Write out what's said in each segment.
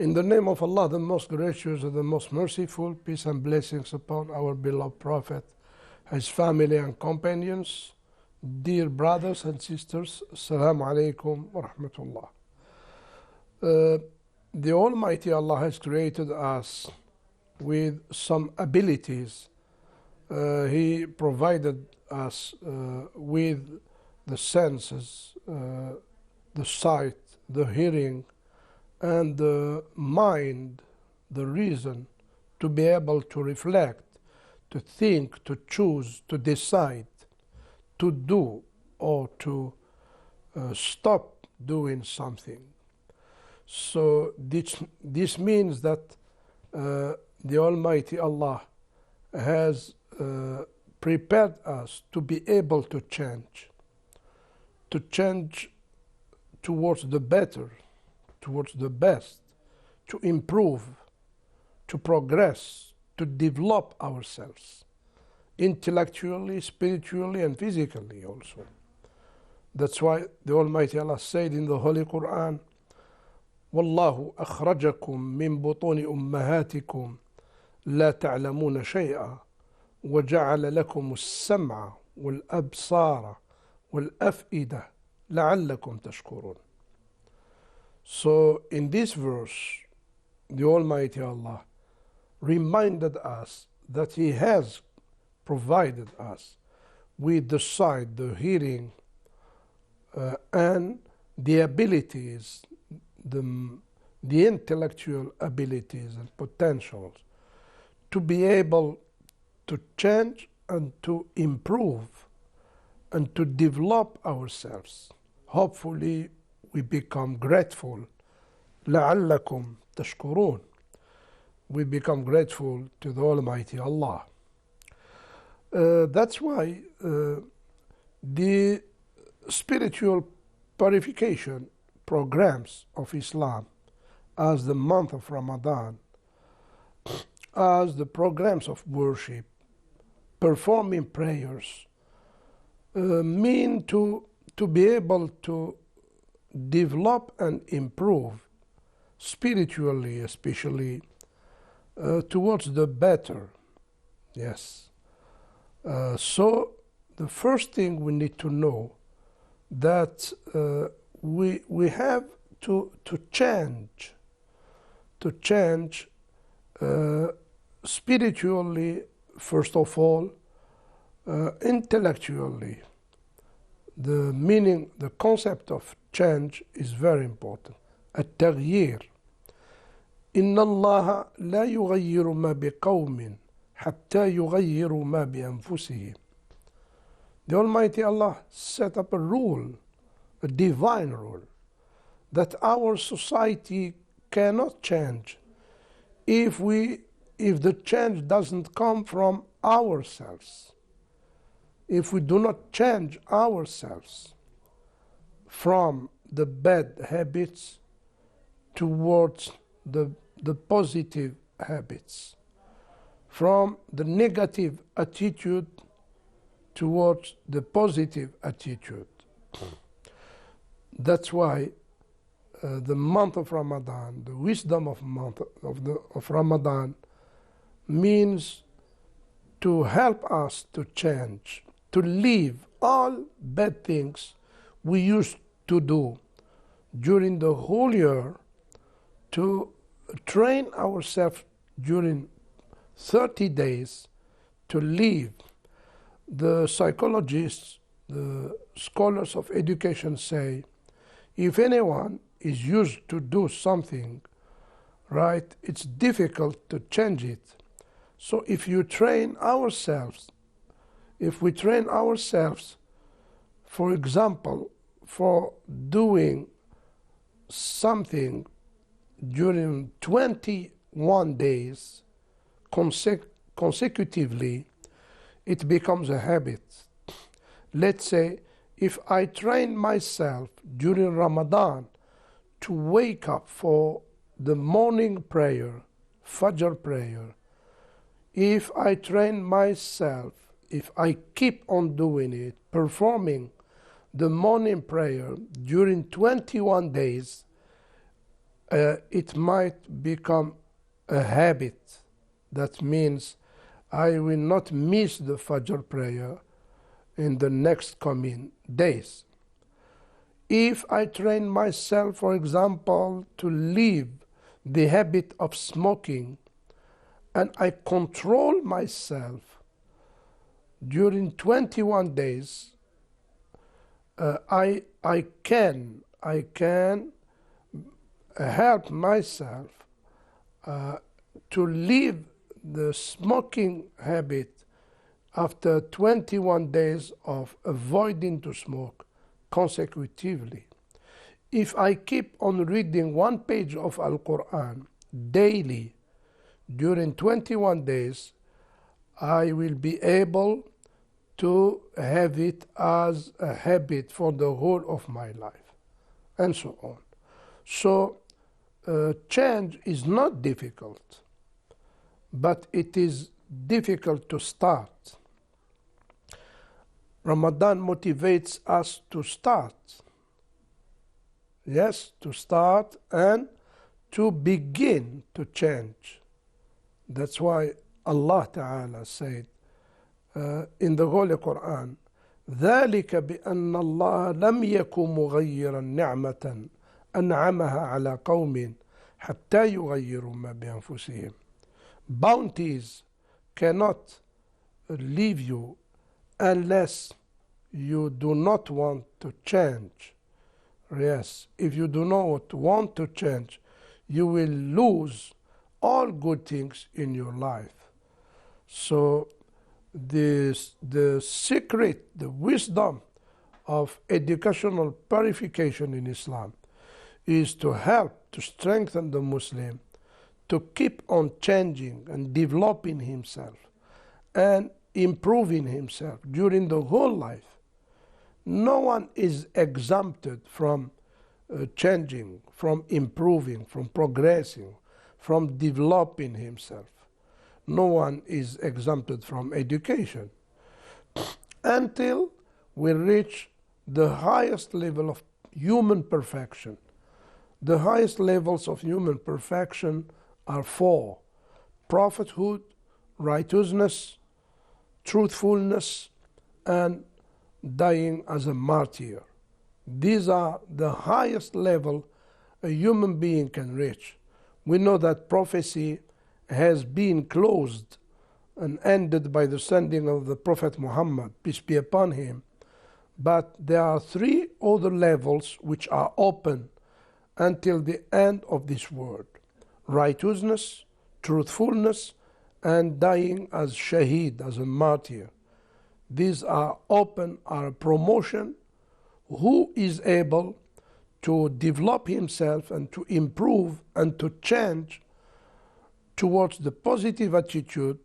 In the name of Allah, the most gracious and the most merciful, peace and blessings upon our beloved Prophet, his family and companions. Dear brothers and sisters, Assalamu alaikum wa rahmatullah. The Almighty Allah has created us with some abilities. He provided us with the senses, the sight, the hearing, and the mind, the reason, to be able to reflect, to think, to choose, to decide, to do or to stop doing something. So this means that the Almighty Allah has prepared us to be able to change towards the better, towards the best, to improve, to progress, to develop ourselves, intellectually, spiritually, and physically also. That's why the Almighty Allah said in the Holy Quran, وَاللَّهُ أَخْرَجَكُم مِّن بُطُونِ أُمَّهَاتِكُمْ لَا تَعْلَمُونَ شَيْئًا وَجَعَلَ لَكُمُ السَّمْعَ وَالْأَبْصَارَ وَالْأَفْئِدَةَ لَعَلَّكُمْ تَشْكُرُونَ. So in this verse, the Almighty Allah reminded us that He has provided us with the sight, the hearing, and the abilities, the intellectual abilities and potentials to be able to change and to improve and to develop ourselves. Hopefully we become grateful. لَعَلَّكُمْ تَشْكُرُونَ. We become grateful to the Almighty Allah. That's why the spiritual purification programs of Islam, as the month of Ramadan, as the programs of worship, performing prayers, mean to be able to develop and improve spiritually, especially towards the better. Yes. So the first thing we need to know that we have to change spiritually, first of all, intellectually. The meaning, the concept of change is very important. التغيير. إن الله لا يغير ما بقوم حتى يغيروا ما بأنفسهم. The Almighty Allah set up a rule, a divine rule, that our society cannot change if the change doesn't come from ourselves. If we do not change ourselves from the bad habits towards the positive habits, from the negative attitude towards the positive attitude. That's why the month of Ramadan, the wisdom of Ramadan, means to help us to change, to leave all bad things we used to do during the whole year, to train ourselves during 30 days to leave. The psychologists, the scholars of education say, if anyone is used to do something, right, it's difficult to change it. So if we train ourselves, for example, for doing something during 21 days consecutively, it becomes a habit. Let's say if I train myself during Ramadan to wake up for the morning prayer, Fajr prayer, if I train myself, if I keep on doing it, performing the morning prayer during 21 days, it might become a habit. That means I will not miss the Fajr prayer in the next coming days. If I train myself, for example, to leave the habit of smoking, and I control myself during 21 days, I can help myself to leave the smoking habit after 21 days of avoiding to smoke consecutively. If I keep on reading one page of Al-Quran daily during 21 days, I will be able to have it as a habit for the whole of my life, and so on. So change is not difficult, but it is difficult to start. Ramadan motivates us to start. Yes, to start and to begin to change. That's why Allah Ta'ala said in the Holy Quran, ذلك بأن الله لم يكن مغيرا نعمة أنعمها على قوم حتى يغيروا ما بأنفسهم. Bounties cannot leave you unless you do not want to change. Yes, if you do not want to change, you will lose all good things in your life. So the secret, the wisdom of educational purification in Islam is to help to strengthen the Muslim to keep on changing and developing himself and improving himself during the whole life. No one is exempted from changing, from improving, from progressing, from developing himself. No one is exempted from education until we reach the highest level of human perfection. The highest levels of human perfection are four: prophethood, righteousness, truthfulness, and dying as a martyr. These are the highest level a human being can reach. We know that prophecy has been closed and ended by the sending of the Prophet Muhammad, peace be upon him. But there are three other levels which are open until the end of this world: righteousness, truthfulness, and dying as shaheed, as a martyr. These are open, are a promotion. Who is able to develop himself and to improve and to change towards the positive attitude,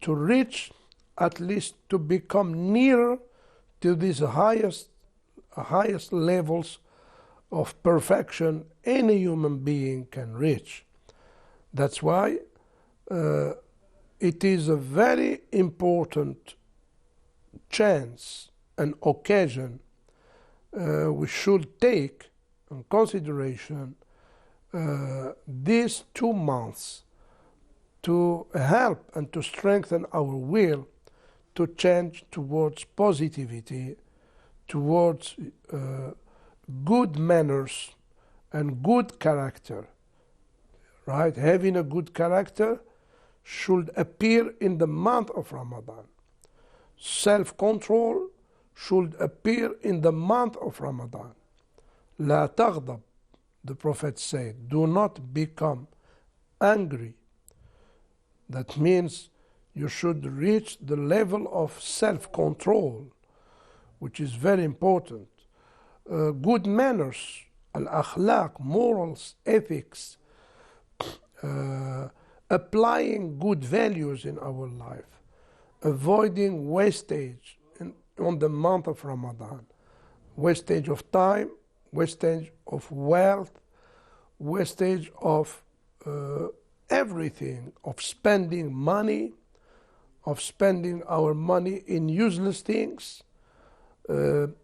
to reach, at least to become nearer to these highest levels of perfection any human being can reach. That's why it is a very important chance and occasion we should take in consideration these 2 months to help and to strengthen our will to change towards positivity, towards good manners and good character. Right? Having a good character should appear in the month of Ramadan. Self-control should appear in the month of Ramadan. لا تغضب, the Prophet said, do not become angry. That means you should reach the level of self-control, which is very important. Good manners, al-akhlaq, morals, ethics, applying good values in our life, avoiding wastage on the month of Ramadan, wastage of time, wastage of wealth, wastage of everything, of spending money, of spending our money in useless things,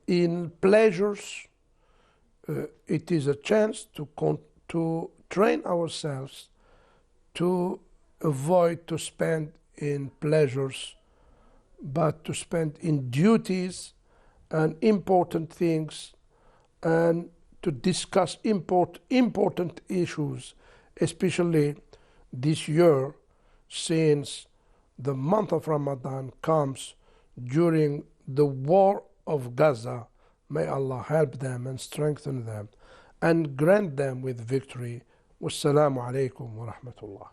in pleasures. It is a chance to train ourselves to avoid to spend in pleasures, but to spend in duties and important things, and to discuss important issues, especially this year, since the month of Ramadan comes during the war of Gaza. May Allah help them and strengthen them and grant them with victory. Wassalamu alaikum wa rahmatullah.